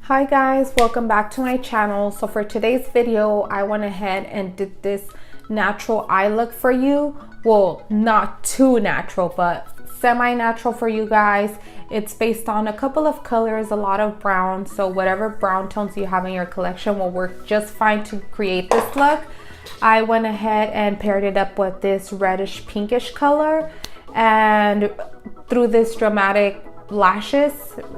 Hi guys, welcome back to my channel. So for today's video, I went ahead and did this natural eye look for you. Well, not too natural, but semi-natural for you guys. It's based on a couple of colors, a lot of brown. So whatever brown tones you have in your collection will work just fine to create this look. I went ahead and paired it up with this reddish pinkish color, and through this dramatic lashes,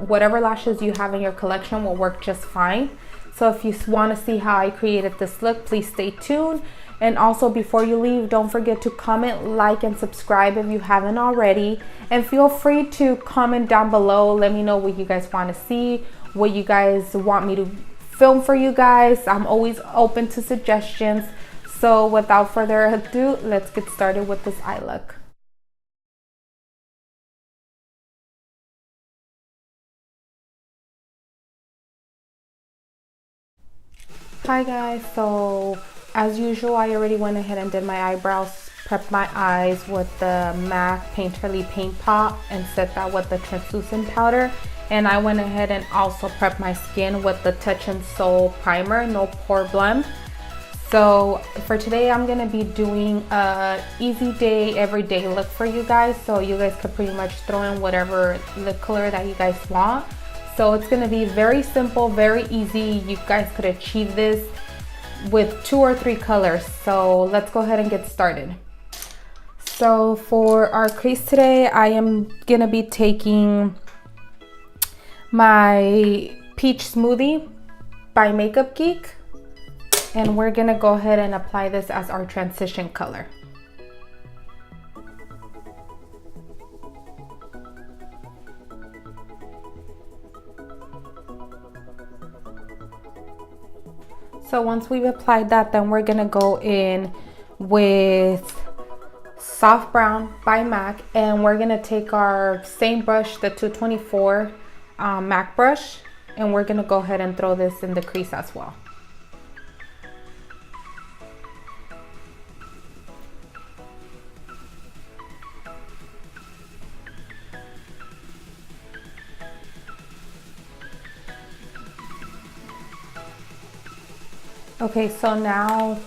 whatever lashes you have in your collection will work just fine. So if you want to see how I created this look, please stay tuned. And also, before you leave, don't forget to comment, like, and subscribe if you haven't already. And feel free to comment down below. Let me know what you guys want to see, what you guys want me to film for you guys. I'm always open to suggestions. So without further ado, let's get started with this eye look. Hi guys, so as usual, I already went ahead and did my eyebrows, prepped my eyes with the MAC Painterly Paint Pot and set that with the translucent powder. And I went ahead and also prepped my skin with the Touch in Sol primer, no pore blem. So for today, I'm gonna be doing a easy day, everyday look for you guys. So you guys could pretty much throw in whatever lip color that you guys want. So it's gonna be very simple, very easy. You guys could achieve this with 2 or 3 colors. So let's go ahead and get started. So for our crease today, I am gonna be taking my Peach Smoothie by Makeup Geek, and we're gonna go ahead and apply this as our transition color. So once we've applied that, then we're gonna go in with Soft Brown by MAC, and we're gonna take our same brush, the 224 MAC brush, and we're gonna go ahead and throw this in the crease as well. Okay, so now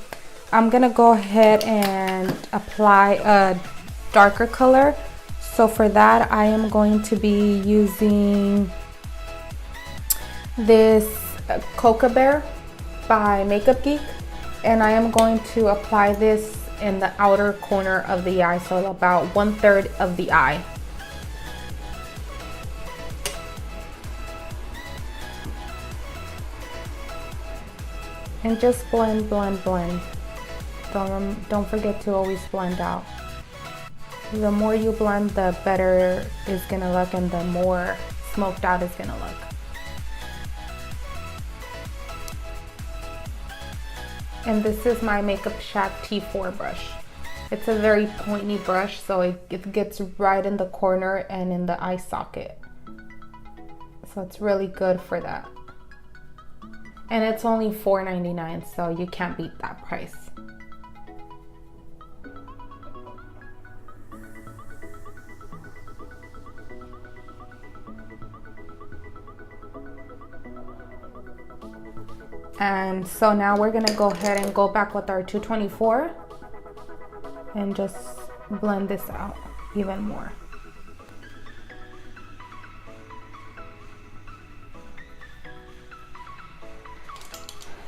I'm gonna go ahead and apply a darker color. So for that, I am going to be using this Coca Bear by Makeup Geek, and I am going to apply this in the outer corner of the eye, so about 1/3 of the eye. And just blend, blend, blend. Don't forget to always blend out. The more you blend, the better it's gonna look, and the more smoked out it's gonna look. And this is my Makeup Shack T4 brush. It's a very pointy brush, so it gets right in the corner and in the eye socket. So it's really good for that. And it's only $4.99, so you can't beat that price. And so now we're gonna go ahead and go back with our 224 and just blend this out even more.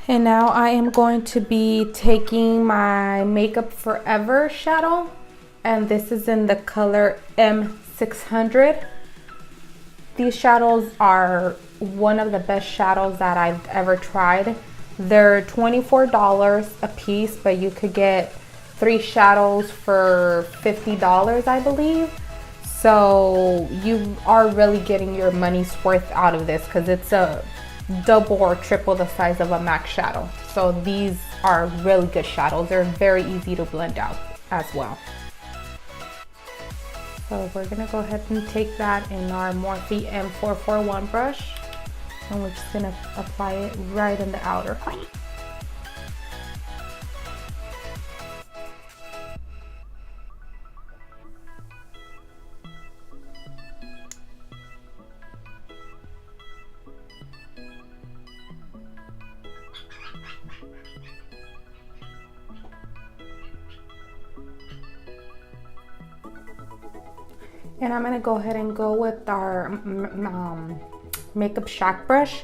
And now I am going to be taking my Makeup Forever shadow, and this is in the color M600. These shadows are one of the best shadows that I've ever tried. They're $24 a piece, but you could get 3 shadows for $50, I believe. So you are really getting your money's worth out of this, because it's a double or triple the size of a MAC shadow. So these are really good shadows. They're very easy to blend out as well. So we're gonna go ahead and take that in our Morphe M441 brush, and we're just gonna apply it right in the outer corner. And I'm gonna go ahead and go with our Makeup Shack brush.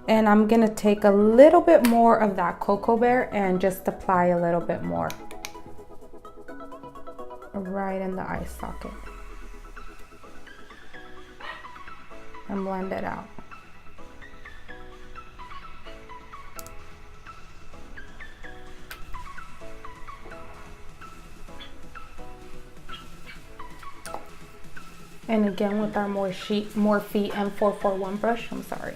And I'm gonna take a little bit more of that Cocoa Bear and just apply a little bit more right in the eye socket. And blend it out. And again with our Morphe M441 brush, I'm sorry.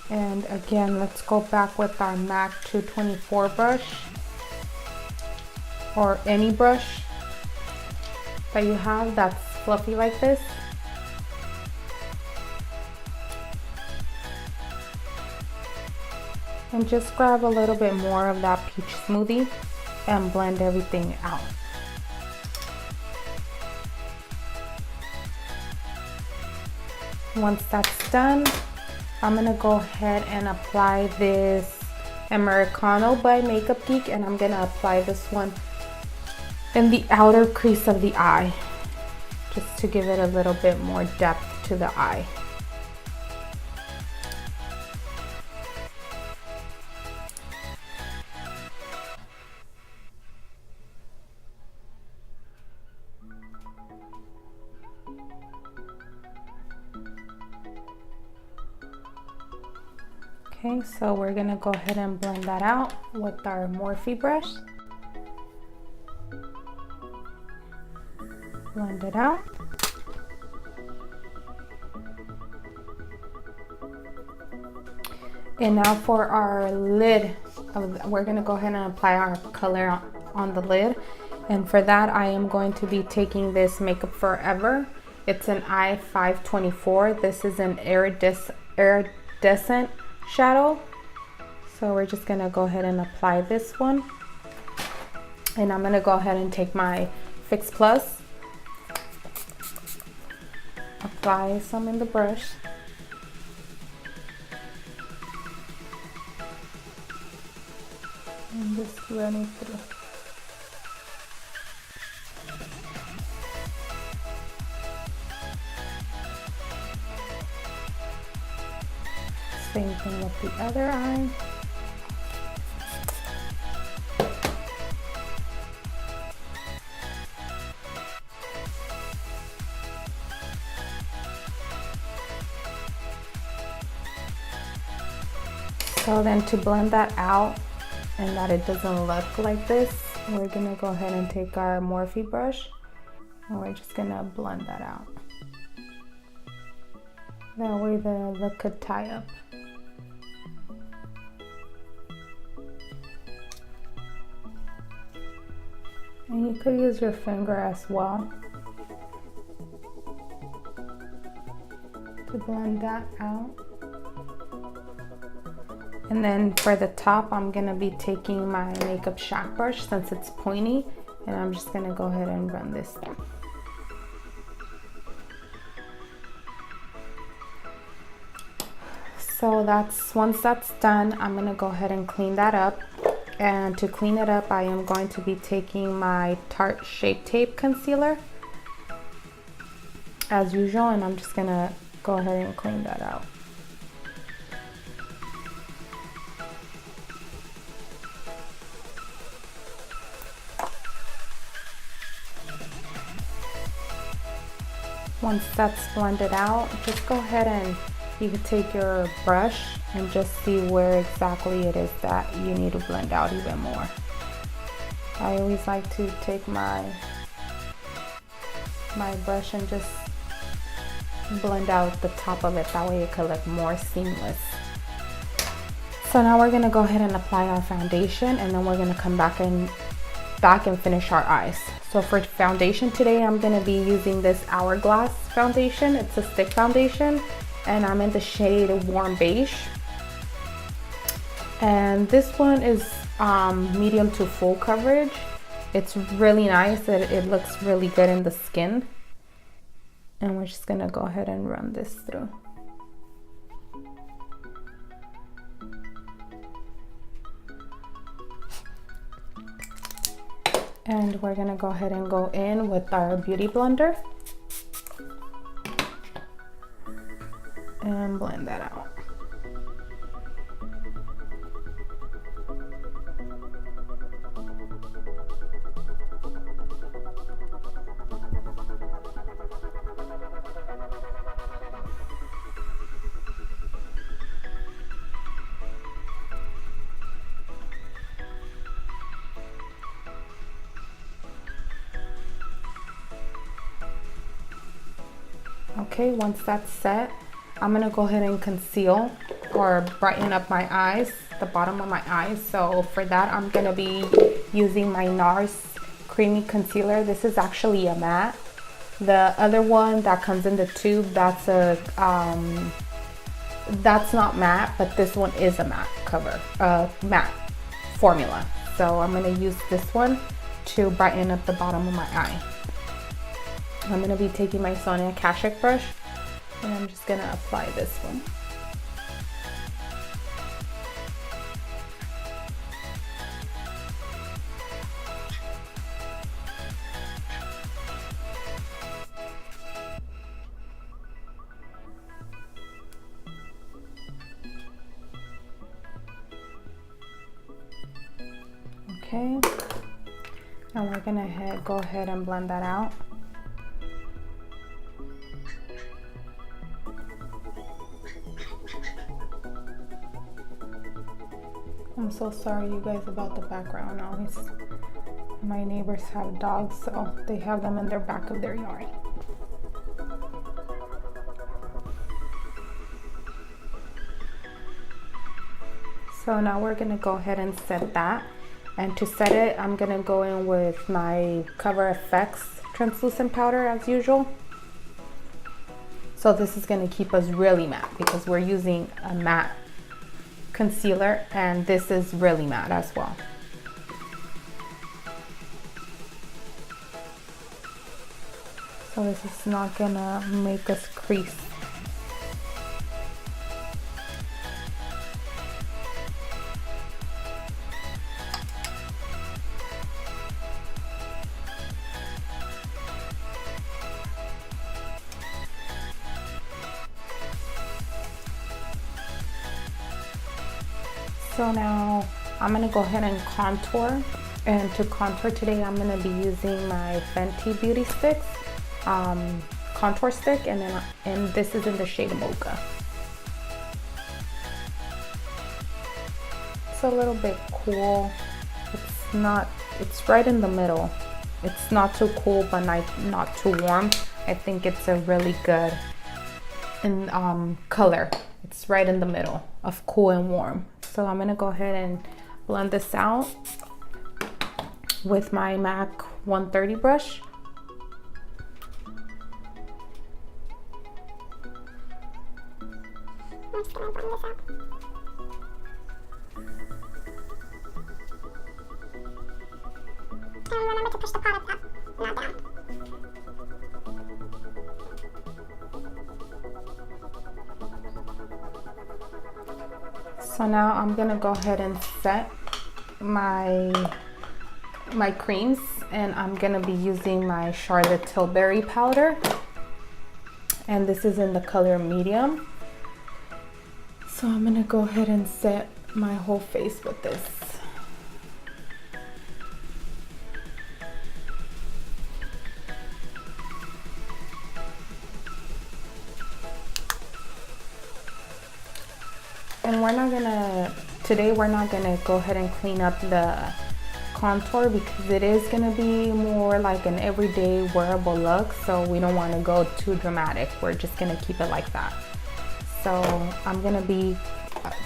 And again, let's go back with our MAC 224 brush, or any brush that you have that's fluffy like this. And just grab a little bit more of that peach smoothie and blend everything out. Once that's done, I'm gonna go ahead and apply this Americano by Makeup Geek, and I'm gonna apply this one in the outer crease of the eye, just to give it a little bit more depth to the eye. Okay, so we're gonna go ahead and blend that out with our Morphe brush. Blend it out. And now for our lid, we're gonna go ahead and apply our color on the lid. And for that, I am going to be taking this Makeup Forever. It's an I-524. This is an iridescent shadow. So we're just gonna go ahead and apply this one. And I'm gonna go ahead and take my Fix Plus, apply some in the brush. And just run it through. Same thing with the other eye. So then to blend that out and that it doesn't look like this, we're gonna go ahead and take our Morphe brush and we're just gonna blend that out. That way the look could tie up. And you could use your finger as well to blend that out. And then for the top, I'm gonna be taking my Makeup Shack brush since it's pointy, and I'm just gonna go ahead and run this through. So once that's done, I'm gonna go ahead and clean that up. And to clean it up, I am going to be taking my Tarte Shape Tape Concealer as usual, and I'm just gonna go ahead and clean that out. Once that's blended out, just go ahead and you can take your brush and just see where exactly it is that you need to blend out even more. I always like to take my brush and just blend out the top of it, that way it could look more seamless. So now we're gonna go ahead and apply our foundation, and then we're gonna come back and finish our eyes. So for foundation today, I'm gonna be using this Hourglass foundation. It's a stick foundation, and I'm in the shade Warm Beige. And this one is medium to full coverage. It's really nice. It looks really good in the skin. And we're just gonna go ahead and run this through. And we're gonna go ahead and go in with our beauty blender and blend that out. Okay, once that's set, I'm gonna go ahead and conceal or brighten up my eyes, the bottom of my eyes. So for that, I'm gonna be using my NARS Creamy Concealer. This is actually a matte. The other one that comes in the tube, that's not matte, but this one is a matte cover, matte formula. So I'm gonna use this one to brighten up the bottom of my eye. I'm gonna be taking my Sonia Kashuk brush and I'm just gonna apply this one. Okay, and we're gonna go ahead and blend that out. I'm so sorry you guys about the background noise. My neighbors have dogs, so they have them in their back of their yard. So now we're gonna go ahead and set that. And to set it, I'm gonna go in with my Cover FX translucent powder as usual. So this is gonna keep us really matte because we're using a matte concealer and this is really matte as well. So this is not gonna make us crease. So now I'm gonna go ahead and contour. And to contour today, I'm gonna be using my Fenty Beauty Sticks contour stick, and this is in the shade Mocha. It's a little bit cool. It's right in the middle. It's not too cool, but not too warm. I think it's a really good color. It's right in the middle of cool and warm. So I'm gonna go ahead and blend this out with my MAC 130 brush. I'm just gonna blend this out. And remember to push the product up, not down. So now I'm gonna go ahead and set my creams, and I'm gonna be using my Charlotte Tilbury powder, and this is in the color medium. So I'm gonna go ahead and set my whole face with this. And today we're not gonna go ahead and clean up the contour because it is gonna be more like an everyday wearable look, so we don't wanna go too dramatic. We're just gonna keep it like that. So I'm gonna be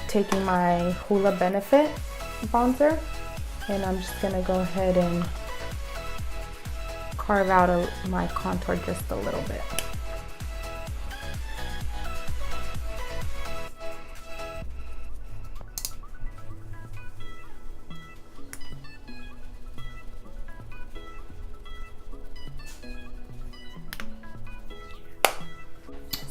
taking my Hoola Benefit bronzer, and I'm just gonna go ahead and carve out my contour just a little bit.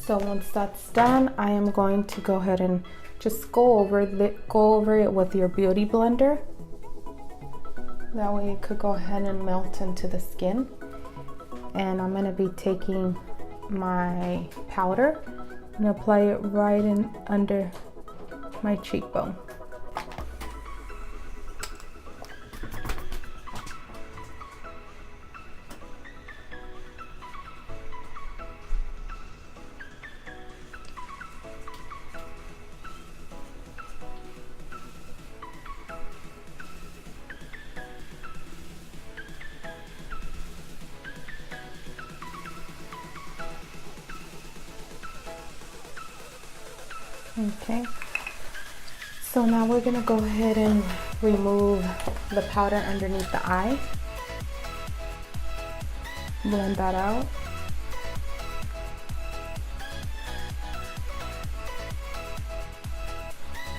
So once that's done, I am going to go ahead and just go over it with your beauty blender. That way it could go ahead and melt into the skin. And I'm gonna be taking my powder and apply it right in under my cheekbone. Okay, so now we're gonna go ahead and remove the powder underneath the eye. Blend that out.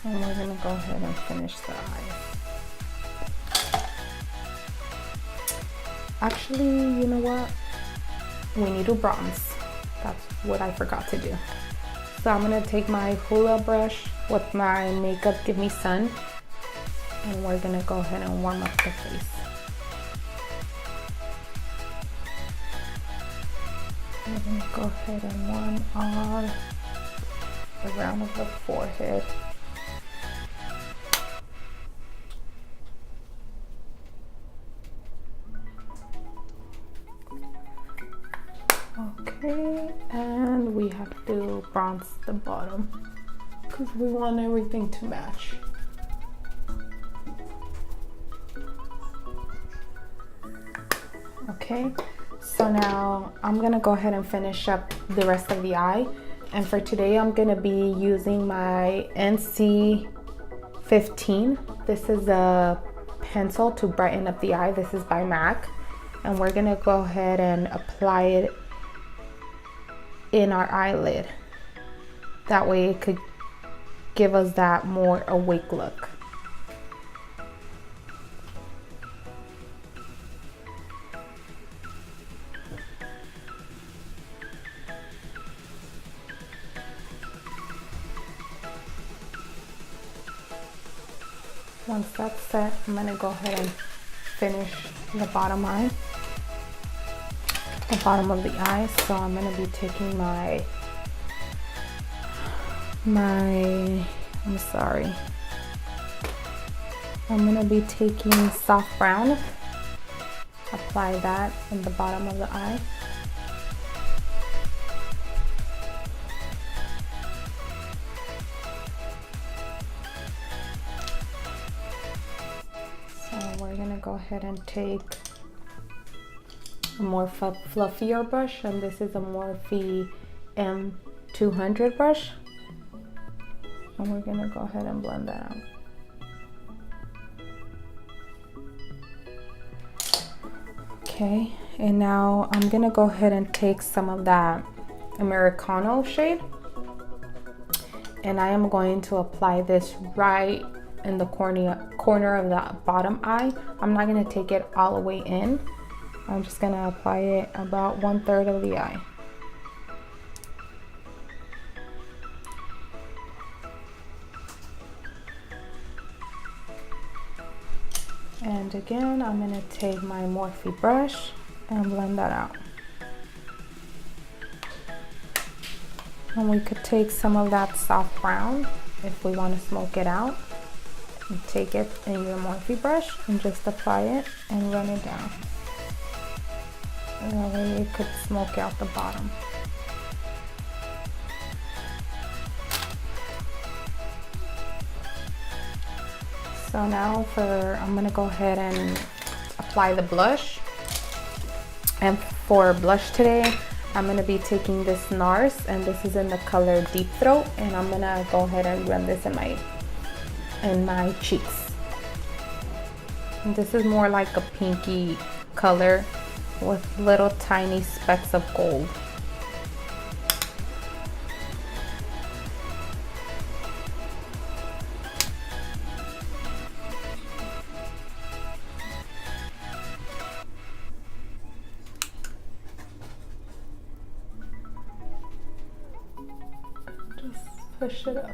And we're gonna go ahead and finish the eye. Actually, you know what? We need to bronze. That's what I forgot to do. So I'm gonna take my Hoola brush with my Makeup Give Me Sun, and we're gonna go ahead and warm up the face. We're gonna go ahead and warm all around of the forehead. Okay, and we have to bronze the bottom because we want everything to match. Okay, so now I'm gonna go ahead and finish up the rest of the eye. And for today, I'm gonna be using my NC 15. This is a pencil to brighten up the eye. This is by MAC. And we're gonna go ahead and apply it in our eyelid. That way it could give us that more awake look. Once that's set, I'm gonna go ahead and finish the bottom eye. The bottom of the eye. So I'm gonna be taking I'm gonna be taking soft brown, apply that in the bottom of the eye. So we're gonna go ahead and take a more fluffier brush, and this is a Morphe M200 brush, and we're gonna go ahead and blend that out. Okay, and now I'm gonna go ahead and take some of that Americano shade, and I am going to apply this right in the corner of the bottom eye. I'm not gonna take it all the way in. I'm just gonna apply it about 1/3 of the eye. And again, I'm gonna take my Morphe brush and blend that out. And we could take some of that soft brown if we want to smoke it out. And take it in your Morphe brush and just apply it and run it down. And that way it could smoke out the bottom. So now I'm gonna go ahead and apply the blush. And for blush today, I'm gonna be taking this NARS, and this is in the color Deep Throat, and I'm gonna go ahead and run this in my cheeks. And this is more like a pinky color with little tiny specks of gold. Just push it up.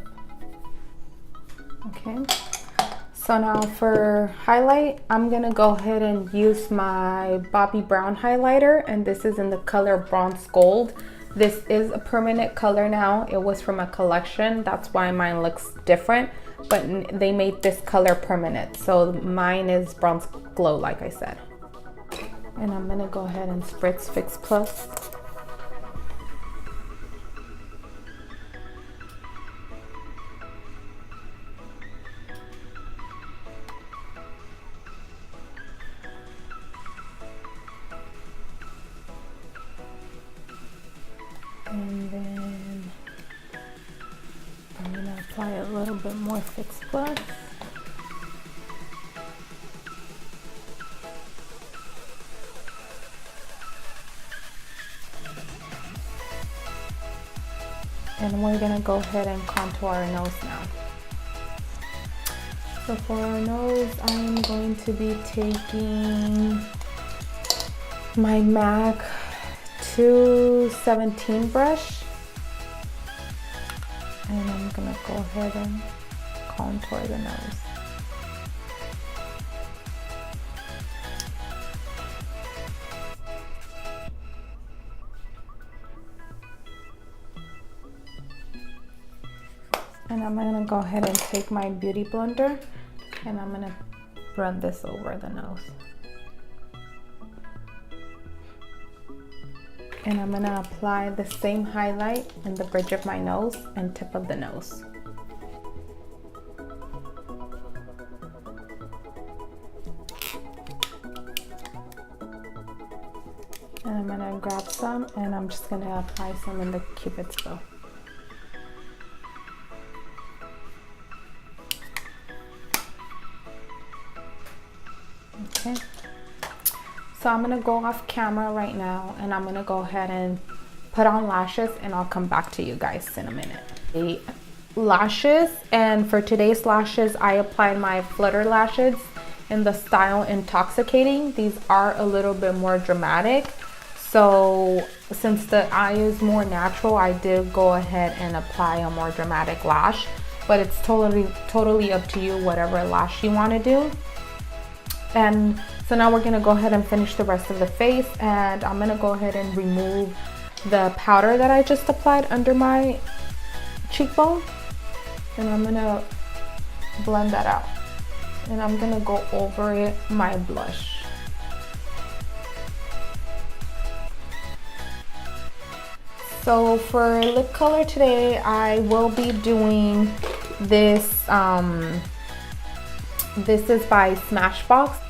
Okay, So now for highlight, I'm gonna go ahead and use my Bobbi Brown highlighter, and this is in the color Bronze Gold. This is a permanent color now. It was from a collection. That's why mine looks different, but they made this color permanent. So mine is Bronze Glow, like I said. And I'm gonna go ahead and spritz Fix Plus. And then I'm gonna apply a little bit more Fix Plus. And we're gonna go ahead and contour our nose now. So for our nose, I'm going to be taking my MAC 217 brush, and I'm gonna go ahead and contour the nose. And I'm gonna go ahead and take my Beauty Blender and I'm gonna run this over the nose. And I'm gonna apply the same highlight in the bridge of my nose and tip of the nose. And I'm gonna grab some and I'm just gonna apply some in the Cupid's bow. Okay. So I'm gonna go off camera right now and I'm gonna go ahead and put on lashes and I'll come back to you guys in a minute. The lashes, and for today's lashes, I applied my Flutter lashes in the style Intoxicating. These are a little bit more dramatic. So since the eye is more natural, I did go ahead and apply a more dramatic lash, but it's totally up to you, whatever lash you wanna do. And so now we're gonna go ahead and finish the rest of the face, and I'm gonna go ahead and remove the powder that I just applied under my cheekbone, and I'm gonna blend that out. And I'm gonna go over it my blush. So for lip color today, I will be doing this, this is by Smashbox.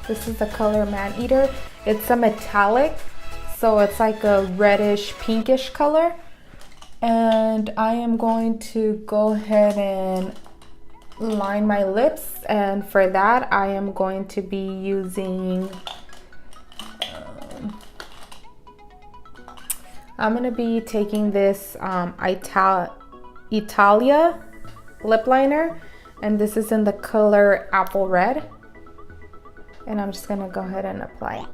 This is the color Man Eater. It's a metallic, so it's like a reddish pinkish color. And I am going to go ahead and line my lips, and for that I am going to be using I'm going to be taking this Italia lip liner, and this is in the color Apple Red, and I'm just going to go ahead and apply it.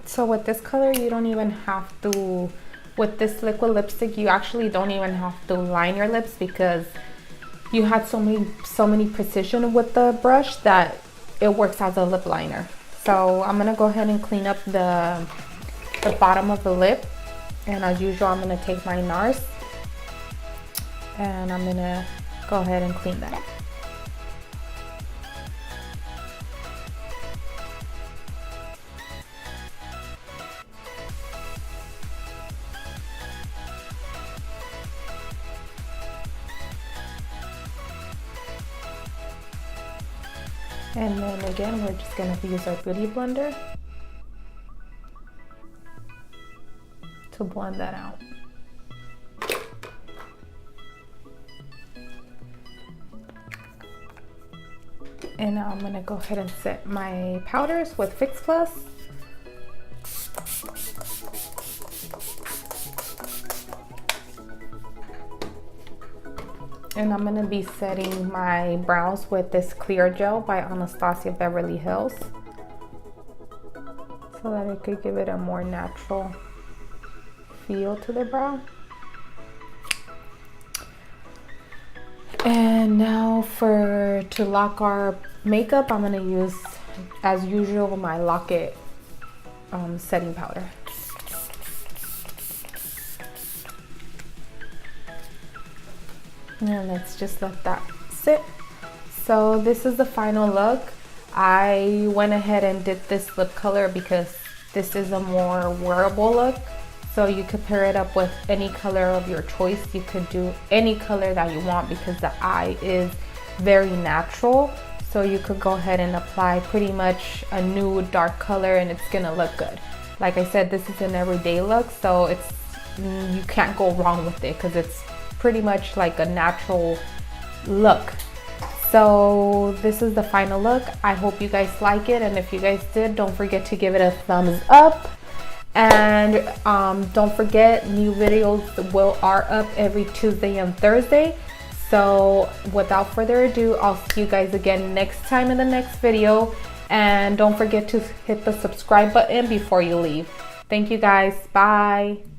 So with this color, you don't even have to, with this liquid lipstick, you actually don't even have to line your lips, because you had so many precision with the brush that it works as a lip liner. So I'm gonna go ahead and clean up the bottom of the lip, and as usual, I'm gonna take my NARS and I'm gonna go ahead and clean that up. And then again, we're just going to use our Beauty Blender to blend that out. And now I'm going to go ahead and set my powders with Fix Plus. And I'm gonna be setting my brows with this clear gel by Anastasia Beverly Hills, so that it could give it a more natural feel to the brow. And now to lock our makeup, I'm gonna use, as usual, my Lock It setting powder. And let's just let that sit. So this is the final look. I went ahead and did this lip color because this is a more wearable look. So you could pair it up with any color of your choice. You could do any color that you want because the eye is very natural. So you could go ahead and apply pretty much a nude dark color and it's gonna look good. Like I said, this is an everyday look, so you can't go wrong with it because it's pretty much like a natural look. So this is the final look. I hope you guys like it, and if you guys did, don't forget to give it a thumbs up. And don't forget, new videos are up every Tuesday and Thursday. So without further ado, I'll see you guys again next time in the next video. And don't forget to hit the subscribe button before you leave. Thank you guys. Bye.